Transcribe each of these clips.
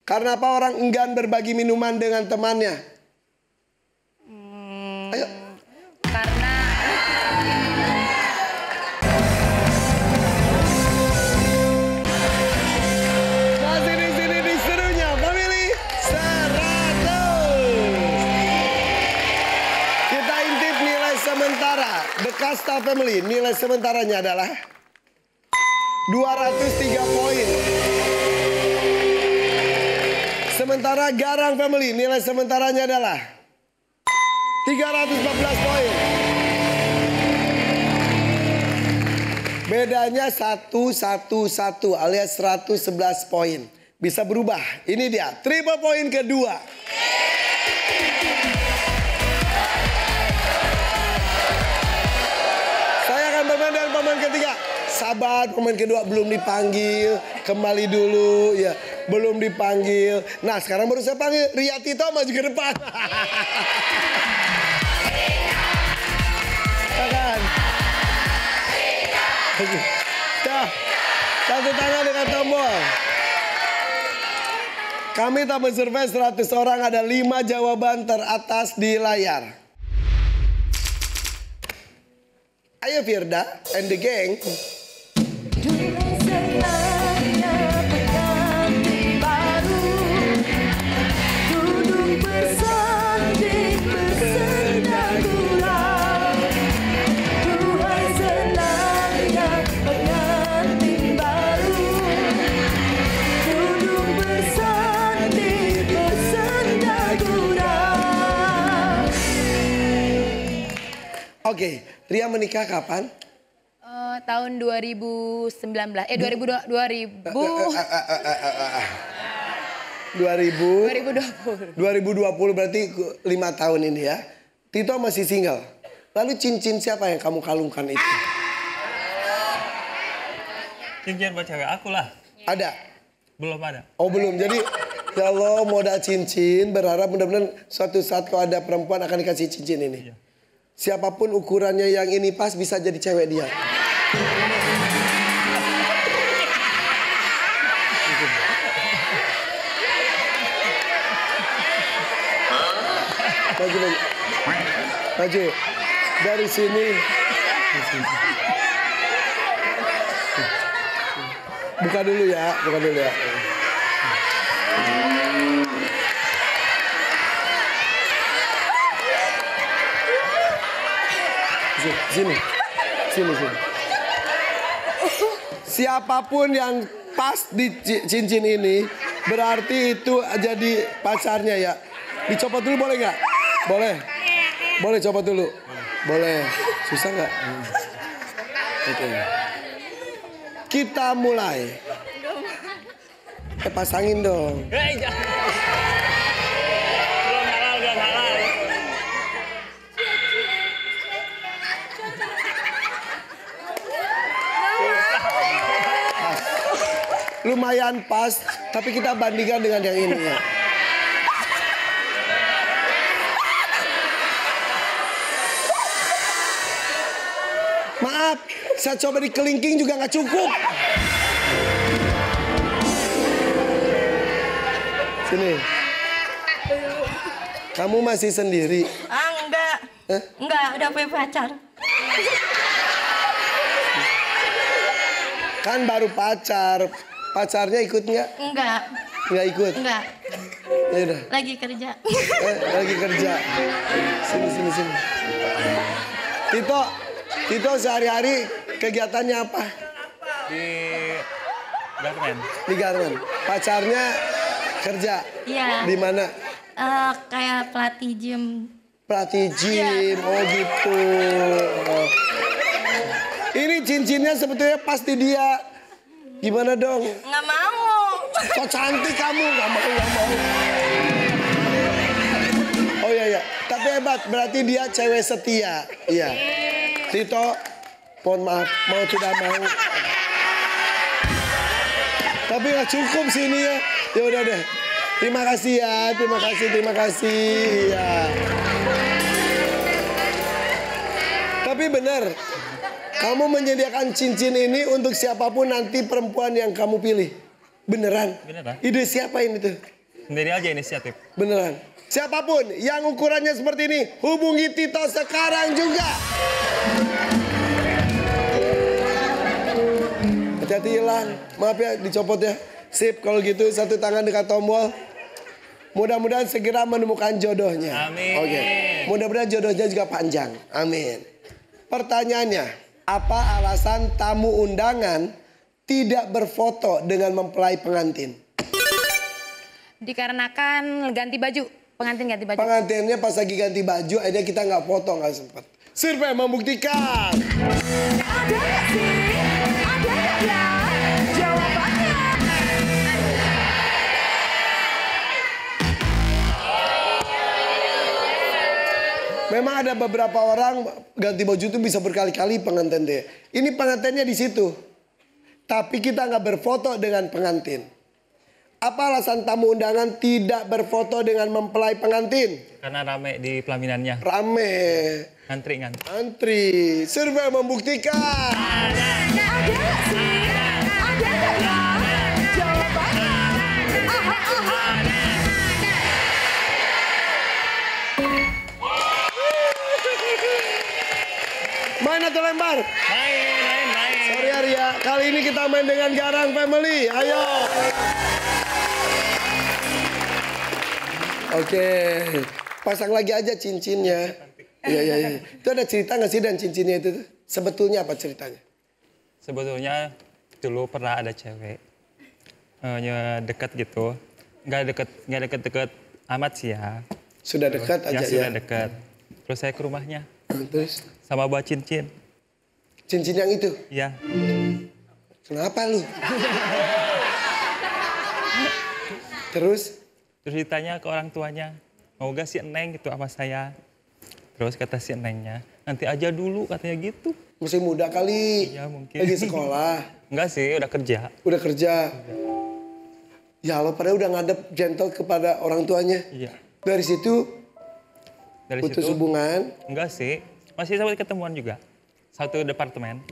Karena apa orang enggan berbagi minuman dengan temannya? Ayo. Karena Masih di sini di serunya Family 100. Kita intip nilai sementara The Kasta Family. Nilai sementaranya adalah 203 poin. Sementara Garang Family nilai sementaranya adalah 314 poin. Bedanya 111 alias 111 poin. Bisa berubah. Ini dia triple poin kedua. Saya akan bermain dengan pemain ketiga. Sabar, pemain kedua belum dipanggil. Kembali dulu ya. Belum dipanggil. Nah sekarang baru saya panggil. Ria Tito maju ke depan. Tangan. Dah. Satu tangan dengan tombol. Kami tak mensurvei 100 orang. Ada 5 jawaban teratas di layar. Ayo Firda and the gang. Oke, Ria menikah kapan? tahun 2019. 2020. 2020 berarti 5 tahun ini ya. Tito masih single. Lalu cincin siapa yang kamu kalungkan itu? Cincin buat cewek aku lah. Ada? Belum ada. Oh belum. Jadi ya Allah modal cincin. Berharap mudah-mudahan suatu saat kalau ada perempuan akan dikasih cincin ini. Iya. Siapapun ukurannya yang ini pas bisa jadi cewek dia. Maju, maju. Maju. Dari sini. Buka dulu ya, buka dulu ya. Sini, sini, sini. Siapapun yang pas di cincin ini berarti itu jadi pacarnya ya. Dicopot dulu boleh nggak? Boleh. Boleh copot dulu. Boleh. Susah nggak? Oke. Kita mulai. Pasangin dong. Hei, jangan. Belum halal, belum halal. Lumayan pas, tapi kita bandingkan dengan yang ini ya. Maaf, saya coba di kelingking juga nggak cukup. Sini. Kamu masih sendiri? Enggak. Enggak, udah punya pacar. Kan baru pacar. Pacarnya ikut nggak? Enggak. Nggak ikut? Enggak. Ya udah. Lagi kerja. Lagi kerja. Sini, sini, sini. Tito sehari-hari kegiatannya apa? Di garmen. Di garmen. Pacarnya kerja? Iya. Di mana? Kayak pelatih gym. Pelatih gym. Oh gitu. Oh. Ini cincinnya sebetulnya pasti dia. Gimana dong? Nggak mau. So cantik kamu. Nggak mau, nggak mau. Oh iya, iya. Tapi hebat. Berarti dia cewek setia. Iya. Tito, mohon maaf. Mau tidak mau. Tapi nggak cukup sini ya. Ya udah deh. Terima kasih ya. Terima kasih, terima kasih. Ya. Tapi benar. Kamu menyediakan cincin ini untuk siapapun nanti perempuan yang kamu pilih. Beneran? Beneran. Ide siapa ini tuh? Sendiri aja inisiatif. Beneran. Siapapun yang ukurannya seperti ini, hubungi Tito sekarang juga. Hati-hati hilang. Maaf ya, dicopot ya. Sip, kalau gitu satu tangan dekat tombol. Mudah-mudahan segera menemukan jodohnya. Amin. Oke. Mudah-mudahan jodohnya juga panjang. Amin. Pertanyaannya, apa alasan tamu undangan tidak berfoto dengan mempelai pengantin? Dikarenakan ganti baju. Pengantin ganti baju. Pengantinnya pas lagi ganti baju, akhirnya kita nggak foto, nggak sempat. Survei membuktikan. Ada nggak sih? Ada nggak ya? Jawabannya. Memang ada beberapa orang ganti baju itu bisa berkali-kali pengantin deh. Ini pengantinnya di situ. Tapi kita nggak berfoto dengan pengantin. Apa alasan tamu undangan tidak berfoto dengan mempelai pengantin? Karena rame di pelaminannya. Rame. Ngantri. Antri. Survei membuktikan. Ada nggak sih? Ada nggak ya? Jawabannya. Aha, aha. Main atau lempar? Main. Sorry Arya, kali ini kita main dengan Garang Family. Ayo. Oke, pasang lagi aja cincinnya. Iya. Itu ada cerita nggak sih dan cincinnya itu? Sebetulnya apa ceritanya? Sebetulnya dulu pernah ada cewek dekat gitu. Nggak deket amat sih ya. Sudah dekat aja ya? Sudah dekat. Terus saya ke rumahnya. Terus? Sama bawa cincin. Cincin yang itu? Iya. Kenapa lu? Terus? Terus ditanya ke orang tuanya, mau gak si Neng gitu sama saya? Terus kata si Nengnya, nanti aja dulu katanya gitu. Masih muda kali. Iya mungkin. Lagi sekolah. Enggak sih, udah kerja. Udah kerja. Ya lo pada udah ngadep gentle kepada orang tuanya. Iya. Dari situ Dari putus situ, hubungan enggak sih, masih sampai ketemuan juga. Satu departemen.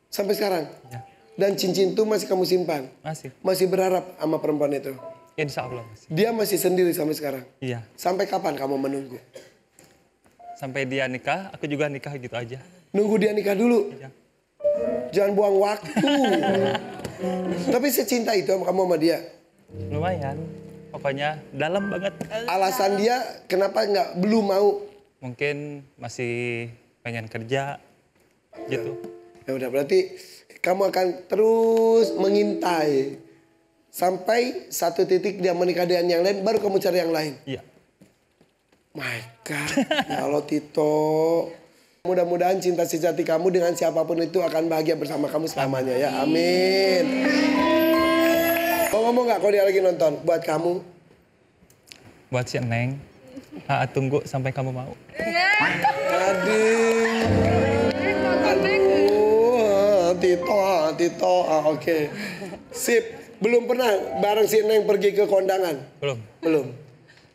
sampai sekarang. Ya. Dan cincin itu masih kamu simpan. Masih. Masih berharap sama perempuan itu. Insya Allah masih. Dia masih sendiri sampai sekarang. Iya. Sampai kapan kamu menunggu? Sampai dia nikah, aku juga nikah gitu aja. Nunggu dia nikah dulu. Iya. Jangan buang waktu. Tapi secinta itu sama kamu sama dia. Lumayan. Pokoknya dalam banget. Alasan dia kenapa nggak belum mau? Mungkin masih pengen kerja gitu. Ya udah berarti kamu akan terus mengintai sampai satu titik dia menikah dengan yang lain, baru kamu cari yang lain. Iya. My God, ya Allah Tito. Mudah-mudahan cinta sejati kamu dengan siapapun itu akan bahagia bersama kamu selamanya ya. Amin. Mau ngomong nggak kalau dia lagi nonton buat kamu? Buat si Neng, tunggu sampai kamu mau. Aduh, Tito, oke. Sip, belum pernah bareng si Neng pergi ke kondangan? Belum. Belum.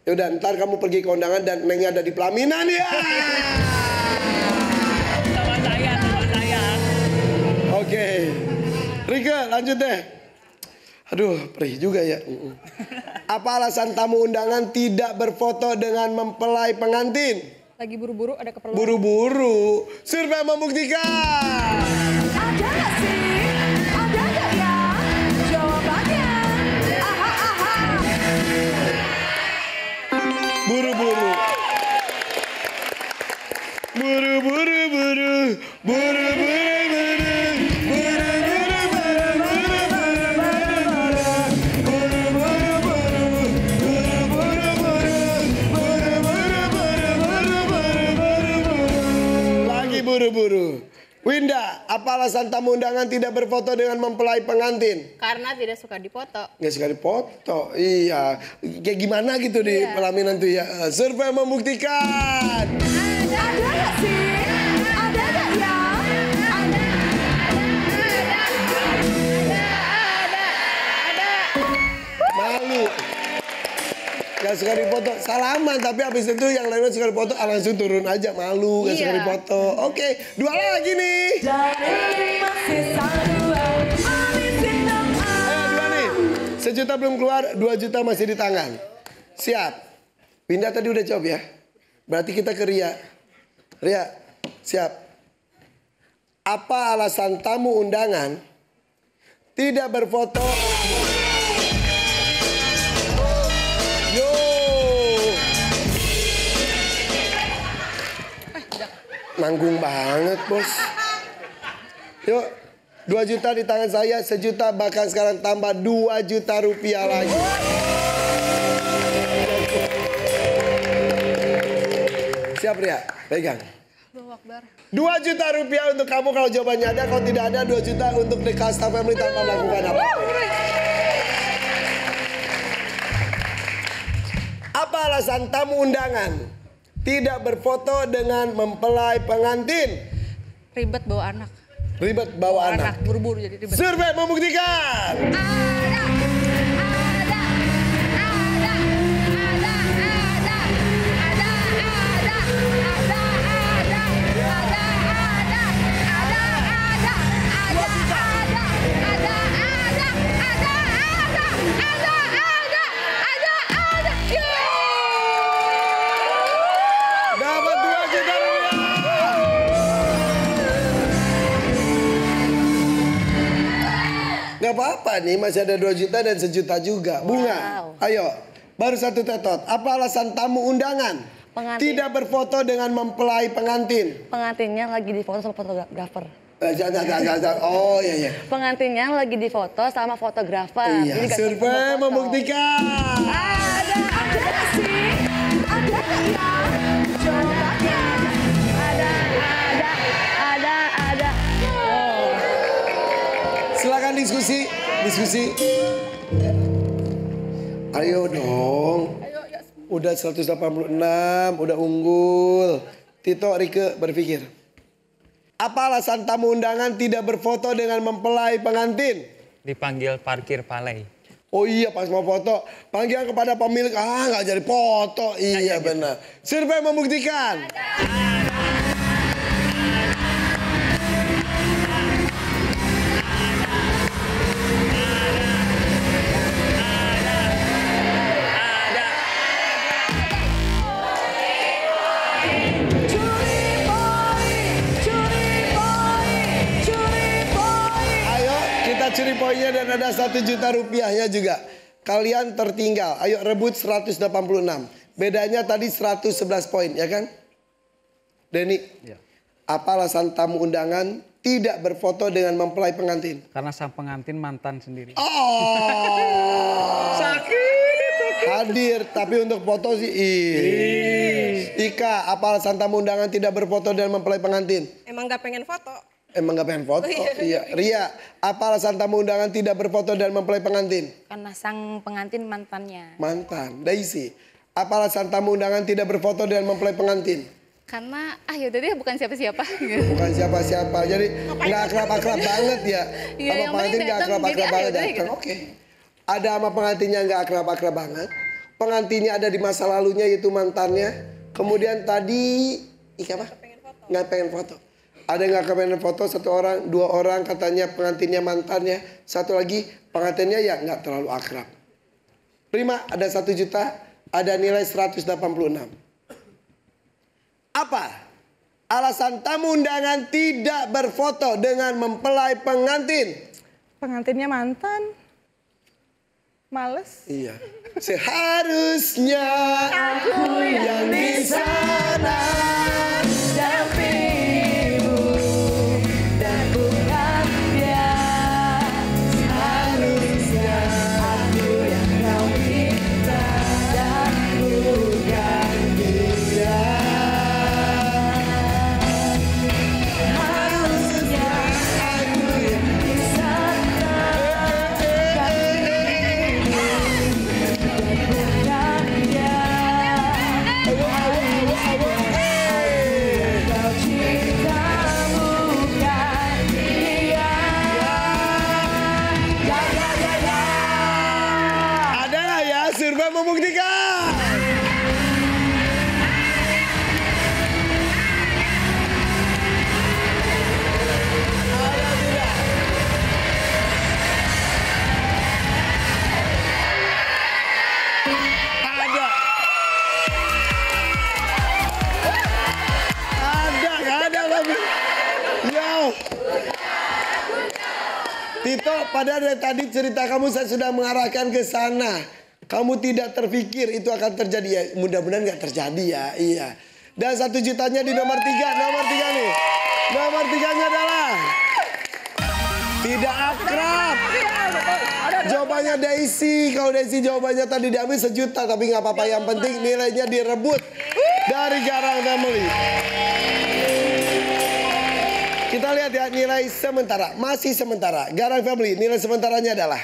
Yaudah, ntar kamu pergi ke kondangan dan Nengnya ada di pelaminan ya. Sama saya. Oke. Rika, lanjut deh. Aduh, perih juga ya. Apa alasan tamu undangan tidak berfoto dengan mempelai pengantin? Lagi buru-buru ada keperluan. Buru-buru. Survei membuktikan. Ada nggak sih? Ada nggak ya? Jawabannya. Aha, aha. Buru-buru. Buru-buru, buru. Buru-buru, buru. Buru-buru, buru, buru, buru, buru, buru. Buru-buru, buru. Buru-buru, buru. Buru-buru, buru, buru, buru. Lagi buru-buru. Winda, apa alasan tamu undangan tidak berfoto dengan mempelai pengantin? Karena tidak suka dipoto. Nggak sekali foto, iya. Kayak gimana gitu di pelaminan tuh ya. Survei membuktikan. Ada nggak sih? Ada nggak ya? Malu. Nggak suka dipoto, salaman. Tapi habis itu yang lainnya suka dipoto, langsung turun aja. Malu, nggak suka dipoto. Oke, dua lagi nih. Dari masih dua. Dua nih. 1 juta belum keluar, 2 juta masih di tangan. Siap. Winda tadi udah jawab ya. Berarti kita ke Ria. Ria, siap. Apa alasan tamu undangan tidak berfoto? Yo. Nanggung banget, Bos. Yuk, 2 juta di tangan saya, 1 juta bahkan sekarang tambah 2 juta rupiah lagi. Siap Ria, pegang. 2 juta rupiah untuk kamu kalau jawabannya ada, kalau tidak ada 2 juta untuk The Kasta Family tanpa melakukan apa. Apa alasan tamu undangan tidak berfoto dengan mempelai pengantin? Ribet bawa anak. Ribet bawa anak. Buru-buru jadi ribet. Survei membuktikan. Dapat 2 juta rupiah. Gak apa-apa nih, masih ada 2 juta dan 1 juta juga. Bunga, ayo. Baru 1 tetot. Apa alasan tamu undangan tidak berfoto dengan mempelai pengantin? Pengantinnya lagi difoto sama fotografer. Oh iya. Pengantinnya lagi difoto sama fotografer. Iya, survei membuktikan. Ada sih, ada nggak ya? Jawabannya Ada. Silakan diskusi. Ayo dong. Udah 186, udah unggul. Tito, Rike berpikir. Apa alasan tamu undangan tidak berfoto dengan mempelai pengantin? Dipanggil parkir palai. Oh iya, pas mau foto, panggilan kepada pemilik, nggak jadi foto. Iya benar. Survei membuktikan. Curi poinnya dan ada 1 juta rupiahnya juga. Kalian tertinggal. Ayo rebut 186. Bedanya tadi 111 poin, ya kan? Denny, apa alasan tamu undangan tidak berfoto dengan mempelai pengantin? Karena sang pengantin mantan sendiri. Oh, sakit. Hadir, tapi untuk foto sih. Ika, apa alasan tamu undangan tidak berfoto dengan mempelai pengantin? Emang gak pengen foto. Emang gak pengen foto? Iya. Ria, apa alasan tamu undangan tidak berfoto dan mempelai pengantin? Karena sang pengantin mantannya. Mantan. Daisy, apa alasan tamu undangan tidak berfoto dan mempelai pengantin? Karena yaudah deh bukan siapa-siapa. Bukan siapa-siapa. Jadi nggak akrab-akrab banget ya. Iya, Sama yang pengantin penting nggak datang, akrab-akrab jadi banget ayo deh, datang. gitu. Oke. Ada sama pengantinnya nggak akrab-akrab banget. Pengantinnya ada di masa lalunya yaitu mantannya. Kemudian tadi apa? Nggak pengen foto. Ada yang nggak pengen foto, 1 orang, 2 orang katanya pengantinnya mantannya. 1 lagi pengantinnya ya nggak terlalu akrab. Prima, ada 1 juta, ada nilai 186. Apa alasan tamu undangan tidak berfoto dengan mempelai pengantin? Pengantinnya mantan. Males. Iya. Seharusnya aku yang di sana. Survei membuktikan. Dito, padahal dari tadi cerita kamu saya sudah mengarahkan ke sana. Kamu tidak terpikir itu akan terjadi ya. Mudah-mudahan nggak terjadi ya. Iya. Dan 1 jutanya di nomor 3. Nomor 3 nih. Nomor 3-nya adalah tidak akrab. Jawabannya Daisy. Kalau Daisy jawabannya tadi diambil 1 juta. Tapi nggak apa-apa. Yang penting nilainya direbut dari Garang Family. Kita lihat ya nilai sementara. Masih sementara. Garang Family nilai sementaranya adalah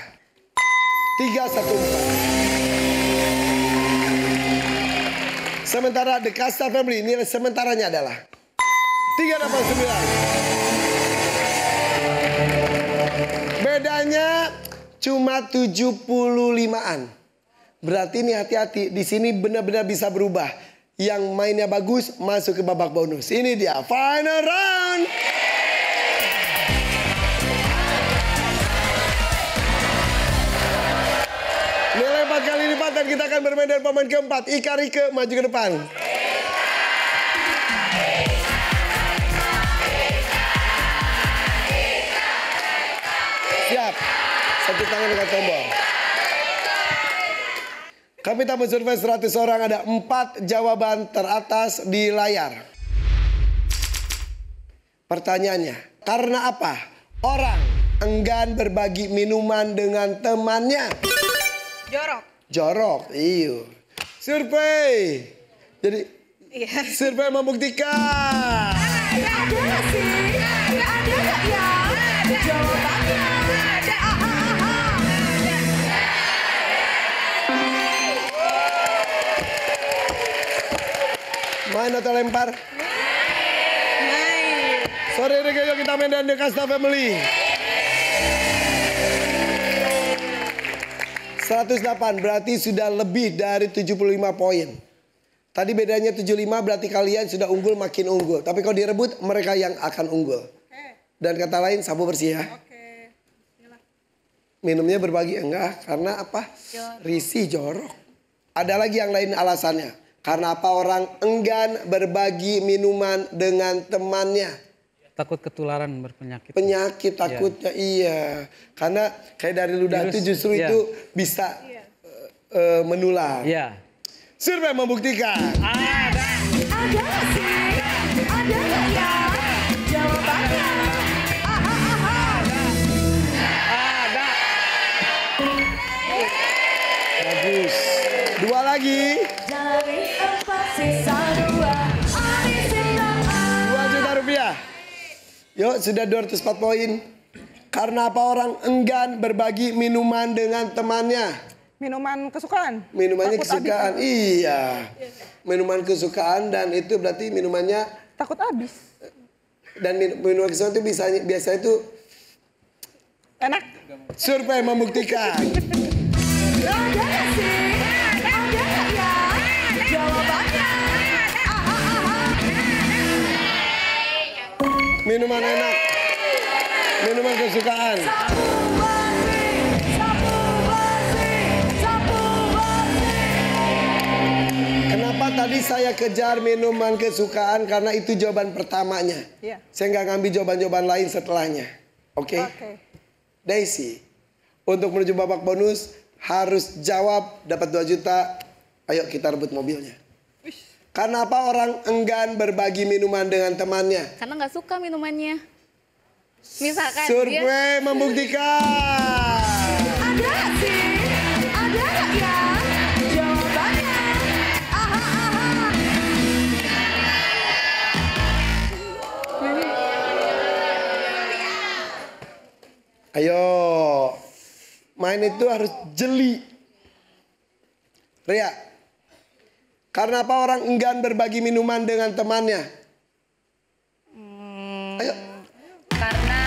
314. Sementara The Kasta Family nilai sementaranya adalah 389. Bedanya cuma 75-an. Berarti ini hati-hati. Di sini benar-benar bisa berubah. Yang mainnya bagus masuk ke babak bonus. Ini dia final round. Nilai 4 kali lipat dan kita akan bermain dari pemain keempat. Ika Rike maju ke depan. Siap. 1 tangan dengan tombol. Kami tak mensurvei 100 orang, ada 4 jawaban teratas di layar. Pertanyaannya, karena apa orang enggan berbagi minuman dengan temannya? Jorok. Jorok, iyo. Survei. Jadi, survei membuktikan. Ada nggak sih? Ada nggak ya? Jawabannya ada. Main atau lempar? Main. Sore ini yuk kita main dengan The Kasta Family. 108 berarti sudah lebih dari 75 poin. Tadi bedanya 75 berarti kalian sudah unggul makin unggul. Tapi kalau direbut mereka yang akan unggul. Dan kata lain sabu bersih ya. Minumnya berbagi enggak karena apa? Risih jorok. Ada lagi yang lain alasannya. Karena apa orang enggan berbagi minuman dengan temannya? Takut ketularan berpenyakit. Penyakit takutnya iya. Karena kayak dari ludah itu justru itu bisa menular. Iya. Survei membuktikan. Ada nggak sih? Ada nggak ya? Jawabannya Ada. Bagus. 2 lagi. dari 4 sisa 2. 2 juta rupiah. Yuk sudah 204 poin. Karena apa orang enggan berbagi minuman dengan temannya? Minuman kesukaan. Minumannya Takut kesukaan. Iya. Minuman kesukaan dan itu berarti minumannya. Takut habis. Dan minuman kesukaan itu biasanya itu. Enak. Survei membuktikan. Ada nggak sih? Ada nggak ya? Jawabannya Minuman enak. Minuman kesukaan. sapu bersih, sapu bersih, sapu bersih. Kenapa tadi saya kejar minuman kesukaan? Karena itu jawaban pertamanya. Iya. Saya nggak ngambil jawaban-jawaban lain setelahnya. Oke? Oke. Daisy, untuk menuju babak bonus harus jawab dapat 2 juta. Ayo kita rebut mobilnya. Karena apa orang enggan berbagi minuman dengan temannya? Karena nggak suka minumannya. Misalkan dia Survei membuktikan. Ada nggak sih? Ada nggak ya? Jawabannya Ayo, main itu harus jeli. Ria, karena apa orang enggan berbagi minuman dengan temannya? Ayo, karena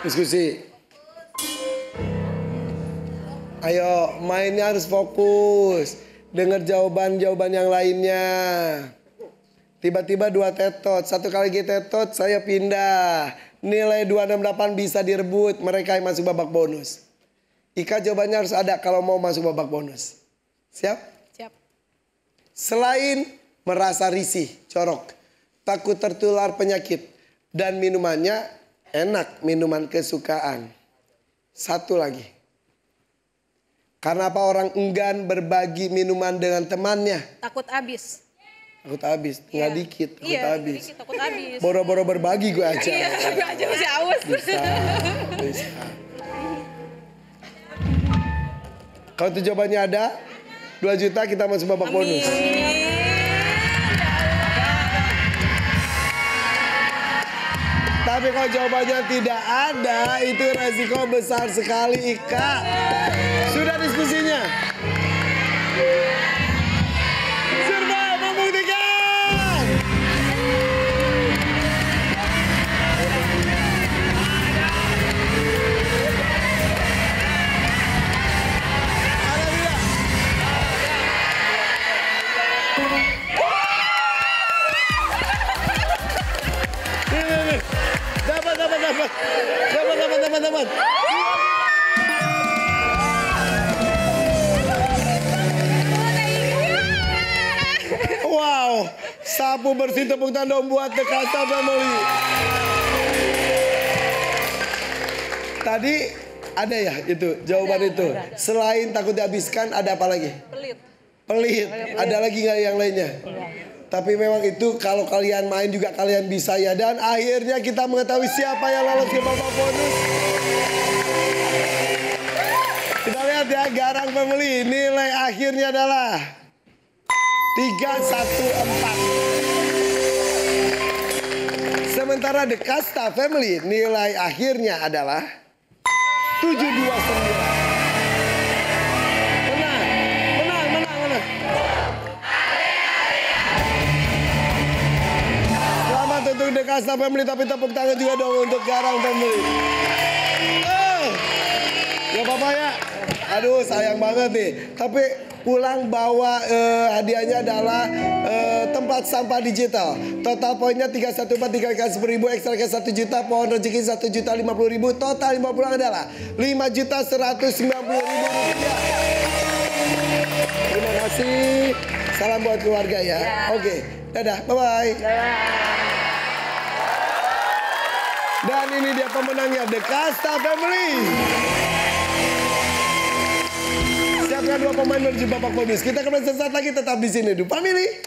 diskusi. Ayo, mainnya harus fokus. Dengar jawaban-jawaban yang lainnya. Tiba-tiba 2 tetot. 1 kali tetot saya pindah. Nilai 268 bisa direbut. Mereka yang masuk babak bonus. Ika jawabannya harus ada kalau mau masuk babak bonus. Siap? Siap. Selain merasa risih, corok, takut tertular penyakit, dan minumannya Enak, minuman kesukaan. Satu lagi. Karena apa orang enggan berbagi minuman dengan temannya? Takut habis. Takut habis, tinggal dikit, takut Iya, habis. dikit, takut habis. Boro-boro berbagi gue aja. Iya, gue aja masih awas. Bisa. Kalau itu jawabannya ada, 2 juta kita masuk babak bonus. Tapi kalau jawabannya tidak ada, itu resiko besar sekali, Ika. Sudah diskusinya. Survei membuktikan. Ada tidak? Ini. Dapat. Wow, sapu bersih tepuk tangan buat The Kasta Family. Tadi ada ya itu jawaban itu. Selain takut dihabiskan ada apa lagi? Pelit. Ada lagi nggak yang lainnya? Tapi memang itu kalau kalian main juga kalian bisa ya. Dan akhirnya kita mengetahui siapa yang lolos ke babak bonus. Kita lihat ya, Garang Family nilai akhirnya adalah 314. Sementara The Kasta Family nilai akhirnya adalah 729. Untuk The Kasta Family, tapi tepuk tangan juga dong untuk Garang Family. Ya Bapak ya. Aduh sayang banget nih. Tapi pulang bawa hadiahnya adalah tempat sampah digital. Total poinnya 314, 3 kali 10.000, ekstra ke 1 juta, pohon rezeki 1.050.000, total 50 adalah 5.190.000 rupiah. Terima kasih. Salam buat keluarga ya. Oke, dadah, bye-bye. Dan ini dia pemenangnya, The Kasta Family. Siapkan 2 pemain menuju babak bonus. Kita kembali sesaat lagi, tetap di sini, The Family.